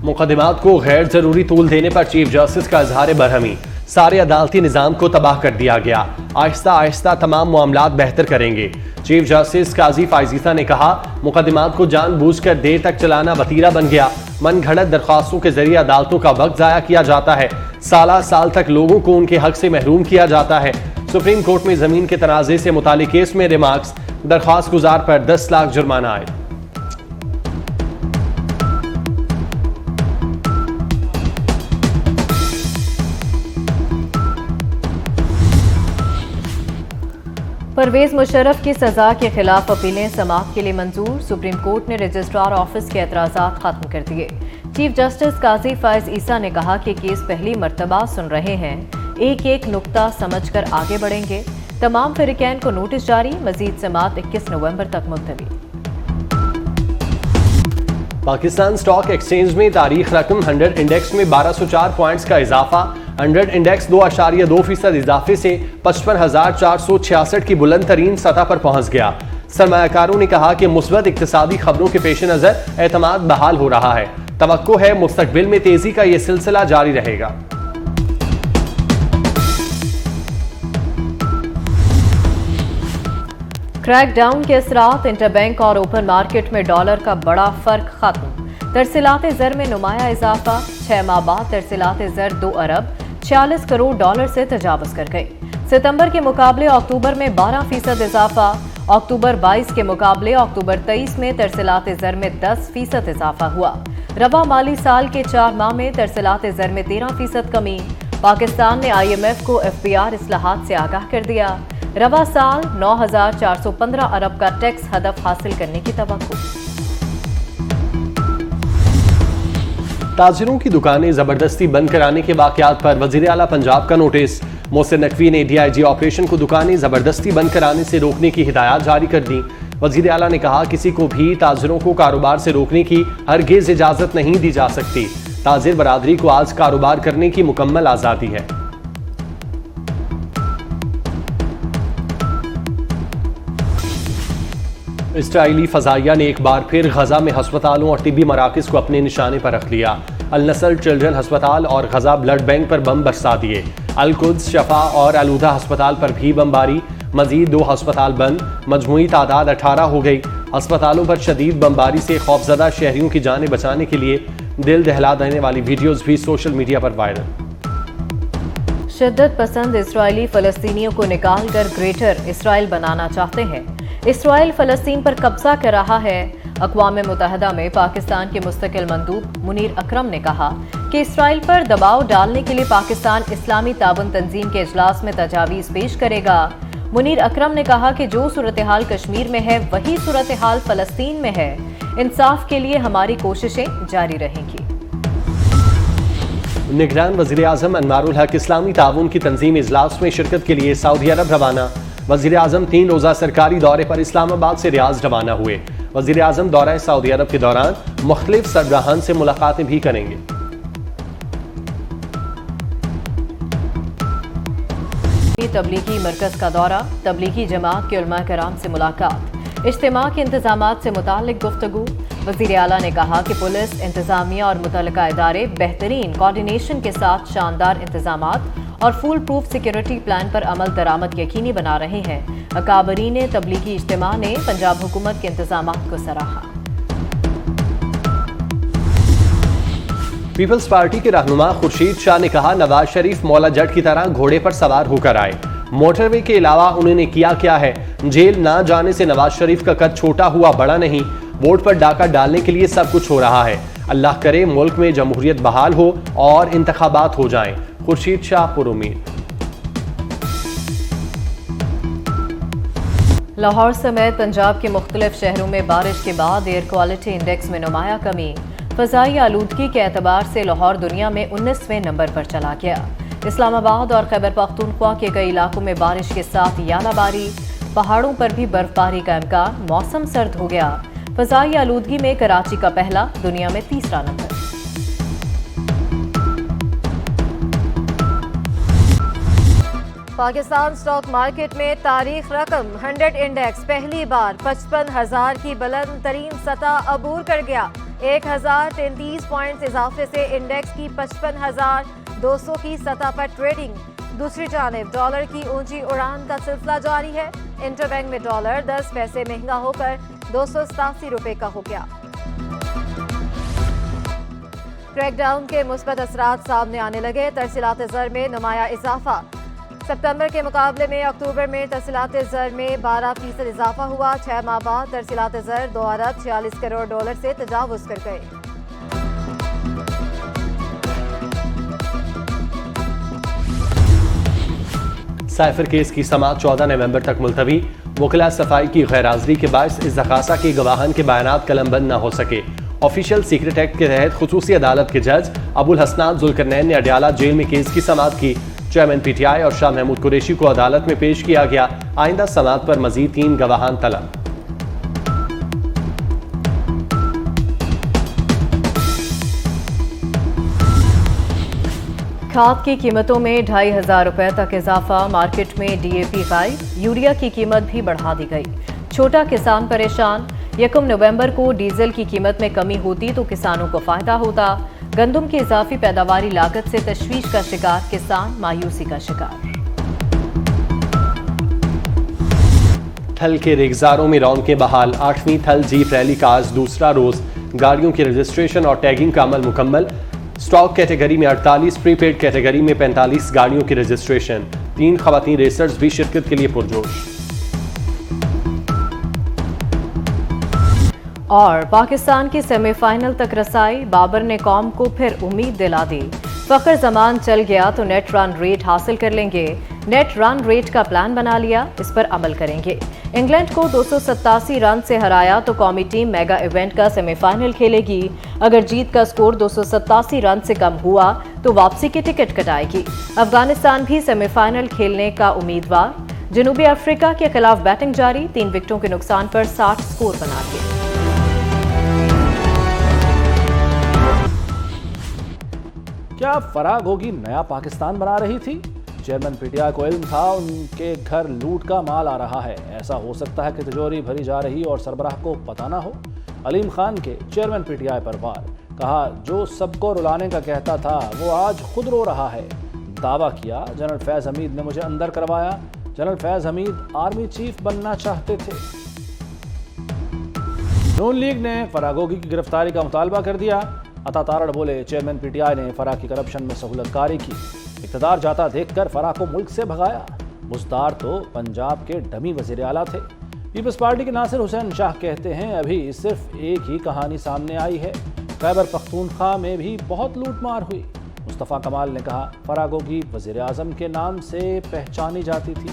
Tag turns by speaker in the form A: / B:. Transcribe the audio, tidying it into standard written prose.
A: मुकदमात को गैर जरूरी तूल देने पर चीफ जस्टिस का इजहार बरहमी। सारे अदालती निज़ाम को तबाह कर दिया गया, आहिस्ता आहिस्ता तमाम मामलात बेहतर करेंगे। चीफ जस्टिस काजी फायजीसा ने कहा, मुकदमात को जानबूझकर देर तक चलाना वतीरा बन गया। मन घड़त दरख्वास्तों के जरिए अदालतों का वक्त जाया किया जाता है। साल तक लोगों को उनके हक से महरूम किया जाता है। सुप्रीम कोर्ट में जमीन के तनाज़े से मुतालिक केस में रिमार्क्स, दरख्वास्त गुजार पर 10 लाख जुर्माना आए।
B: परवेज मुशर्रफ की सजा के खिलाफ अपीलें समाअत के लिए मंजूर। सुप्रीम कोर्ट ने रजिस्ट्रार ऑफिस के एतराज़ात खत्म कर दिए। चीफ जस्टिस काजी फायज ईसा ने कहा कि केस पहली मर्तबा सुन रहे हैं, एक एक नुक्ता समझकर आगे बढ़ेंगे। तमाम फरीकैन को नोटिस जारी, मजीद समाअत 21 नवंबर तक मुलतवी।
A: पाकिस्तान स्टॉक एक्सचेंज में तारीख रकम 100 इंडेक्स में 1204 पॉइंट्स का इजाफा। 100 इंडेक्स 2.2% इजाफे से 55,466 की बुलंद तरीन सतह पर पहुंच गया। सरमायाकारों ने कहा कि मुस्बत इक्तिसादी खबरों के पेश नजर एतमाद बहाल हो रहा है। तवक्को है मुस्तकबिल में तेजी का यह सिलसिला जारी रहेगा।
B: क्रैकडाउन के असरात, इंटरबैंक और ओपन मार्केट में डॉलर का बड़ा फर्क खत्म। तरसीलात ज़र में नुमाया इजाफा, 6 माह बाद तरसीलात ज़र 2 अरब 46 करोड़ डॉलर से तजावज़ कर गई। सितंबर के मुकाबले अक्टूबर में 12% इजाफा। अक्टूबर 22 के मुकाबले अक्टूबर 23 में तरसीलात ज़र में 10% इजाफा हुआ। रवा माली साल के 4 माह में तरसीलात ज़र में 13% कमी। पाकिस्तान ने IMF को FBR इस्लाहात से आगाह कर दिया। रवा साल 9,415 अरब का टैक्स हदफ हासिल करने की तवक्को।
A: ताजिरों की दुकानें जबरदस्ती बंद कराने के वाकयात पर वजीर आला पंजाब का नोटिस। मोहसिन नकवी ने DIG ऑपरेशन को दुकानें जबरदस्ती बंद कराने से रोकने की हिदायत जारी कर दी। वजीर आला ने कहा, किसी को भी ताजिरों को कारोबार से रोकने की हरगिज इजाजत नहीं दी जा सकती। ताजिर बरादरी को आज कारोबार करने की मुकम्मल आज़ादी है। इसराइली फजाइया ने एक बार फिर गजा में हस्पतालों और तिब्बी मराकज़ को अपने निशाने पर रख लिया। अल नस्र चिल्ड्रन हस्पताल और गजा ब्लड बैंक पर बम बरसा दिए। अल कुद्स, शफा और अलूदा हस्पताल पर भी बमबारी। मजीद 2 हस्पताल बंद, मजमूई तादाद 18 हो गई। अस्पतालों पर शदीद बमबारी से खौफजदा शहरियों की जानें बचाने के लिए दिल दहला देने वाली वीडियोज भी सोशल मीडिया पर वायरल।
B: शिद्दत पसंद इसराइली फलस्तीनियों को निकाल कर ग्रेटर इसराइल बनाना चाहते हैं। इसराइल फलस्तीन पर कब्जा कर रहा है। अक़वाम मुत्तहिदा में पाकिस्तान के मुस्तकिल मंदूब मुनीर अकरम ने कहा कि इसराइल पर दबाव डालने के लिए पाकिस्तान इस्लामी ताउन तंजीम के इजलास में तजावीज़ पेश करेगा। मुनीर अकरम ने कहा कि जो सूरत हाल कश्मीर में है वही सूरत हाल फलस्तीन में है। इंसाफ के लिए हमारी कोशिशें जारी रहेंगी।
A: निगरान वज़ीर आज़म अनवारुल हक इस्लामी ताउन की तंजीम इजलास में शिरकत के लिए सऊदी अरब रवाना। वज़ीर आज़म 3 रोज़ा सरकारी दौरे पर इस्लामाबाद से रियाज रवाना हुए। वज़ीर आज़म दौरा सऊदी अरब के दौरान मुख्तलिफ सरबराहान से मुलाकातें भी करेंगे।
B: तबलीगी मरकज़ का दौरा, तबलीगी जमात के उलमा कराम से मुलाकात, इज्तिमा के इंतजामात से मुतालिक गुफ्तगू। वज़ीर आला ने कहा कि पुलिस, इंतजामिया और मुतल्लिका इदारे बेहतरीन कोऑर्डिनेशन के साथ शानदार इंतजामात और फुल प्रूफ सिक्योरिटी प्लान पर अमल दरामद यकीनी बना रहे हैं। अकाबरीन तबलीगी इज्तिमा ने पंजाब हुकूमत के इंतजामात को सराहा।
A: पीपल्स पार्टी के रहनुमा खुर्शीद शाह ने कहा, नवाज शरीफ मौला जट की तरह घोड़े पर सवार होकर आए। मोटरवे के अलावा उन्होंने किया क्या है? जेल ना जाने से नवाज शरीफ का कद छोटा हुआ बड़ा नहीं। वोट पर डाका डालने के लिए सब कुछ हो रहा है। अल्लाह करे मुल्क में जमहूरियत बहाल हो और इंतखाबात हो जाएं। खुर्शीद शाह पुरुमीद।
B: लाहौर समेत पंजाब के मुख्तलिफ शहरों में बारिश के बाद एयर क्वालिटी इंडेक्स में नुमाया कमी। फ़ज़ाई आलूदगी के एतबार से लाहौर दुनिया में 19वें नंबर पर चला गया। इस्लामाबाद और खैबर पख्तूनख्वा के कई इलाकों में बारिश के साथ यालाबारी, पहाड़ों पर भी बर्फबारी का इम्कान। मौसम सर्द हो गया। फ़ज़ाई आलूदगी में कराची का पहला, दुनिया में 3रा नंबर। पाकिस्तान स्टॉक मार्केट में तारीख रकम 100 इंडेक्स पहली बार 55,000 की बुलंद तरीन सतह अबूर कर गया।
C: 1033 पॉइंट्स इजाफे से इंडेक्स की 55,200 की सतह पर ट्रेडिंग। दूसरी जानिब डॉलर की ऊंची उड़ान का सिलसिला जारी है। इंटरबैंक में डॉलर 10 पैसे महंगा होकर 287 रुपए का हो गया। क्रैकडाउन के मुस्बत असरात सामने आने लगे। तरसीलात ज़र में नुमाया इजाफा। सितंबर के मुकाबले में अक्टूबर में तरसीलात ज़र में 12% इजाफा हुआ। 6 माह बाद तरसीलात ज़र 2 अरब 46 करोड़ डॉलर से तजावुज़ कर गए।
A: साइफर केस की समाअत 14 नवंबर तक मुलतवी। वकला सफाई की गैरहाज़िरी के बायस इस दरखास्त के गवाहान के बयानात कलमबंद न हो सके। ऑफिशियल सीक्रेट एक्ट के तहत खुसूसी अदालत के जज अबुल हसनात जुल्करनैन ने अडयाला जेल में केस की समाअत की। चेयरमैन पीटीआई और शाह महमूद कुरैशी को अदालत में पेश किया गया। आइंदा समाअत पर मजीद 3 गवाहान तलब।
B: खाद की कीमतों में 2,500 रुपए तक इजाफा। मार्केट में डीएपी गायब, यूरिया की कीमत भी बढ़ा दी गई। छोटा किसान परेशान। 1 नवंबर को डीजल की कीमत में कमी होती तो किसानों को फायदा होता। गंदम की इजाफी पैदावारी लागत से तशवीश का शिकार किसान, मायूसी का शिकार।
A: थल के रेगजारों में रौनकें बहाल। 8वीं थल जीप रैली का आज दूसरा रोज। गाड़ियों की रजिस्ट्रेशन और टैगिंग का अमल मुकम्मल। स्टॉक कैटेगरी में 48, प्रीपेड कैटेगरी में 45 गाड़ियों की रजिस्ट्रेशन। 3 खवातीन रेसर्स भी शिरकत के लिए पुरजोश।
B: और पाकिस्तान की सेमीफाइनल तक रसाई। बाबर ने कौम को फिर उम्मीद दिला दी। फखर जमान चल गया तो नेट रन रेट हासिल कर लेंगे। नेट रन रेट का प्लान बना लिया, इस पर अमल करेंगे। इंग्लैंड को 287 रन से हराया तो कौमी टीम मेगा इवेंट का सेमीफाइनल खेलेगी। अगर जीत का स्कोर 287 रन से कम हुआ तो वापसी की टिकट कटाएगी। अफगानिस्तान भी सेमीफाइनल खेलने का उम्मीदवार। जनूबी अफ्रीका के खिलाफ बैटिंग जारी। 3 विकेटों के नुकसान पर 60 स्कोर बना के।
D: क्या फराग होगी नया पाकिस्तान बना रही थी? चेयरमैन पीटीआई को इल्म था उनके घर लूट का माल आ रहा है। ऐसा हो सकता है कि तिजोरी भरी जा रही और सरबराह को पता ना हो। अलीम खान के चेयरमैन पीटीआई पर वार। कहा जो सबको रुलाने का कहता था वो आज खुद रो रहा है। दावा किया जनरल फैज हमीद ने मुझे अंदर करवाया। General Faiz Hamid army chief बनना चाहते थे। नून लीग ने फरागोगी की गिरफ्तारी का मुतालबा कर दिया। अता तारड़ बोले चेयरमैन पीटीआई ने फराग की करप्शन में सहूलतकारी की। इक़्तिदार जाता देखकर फराग को मुल्क से भगाया। मुस्तार तो पंजाब के डमी वज़ीर आला थे। पीपल्स पार्टी के नासिर हुसैन शाह कहते हैं अभी सिर्फ एक ही कहानी सामने आई है। खैबर पख्तूनख्वा में भी बहुत लूटमार हुई। मुस्तफ़ा कमाल ने कहा फरागोगी वज़ीर आज़म के नाम से पहचानी जाती थी।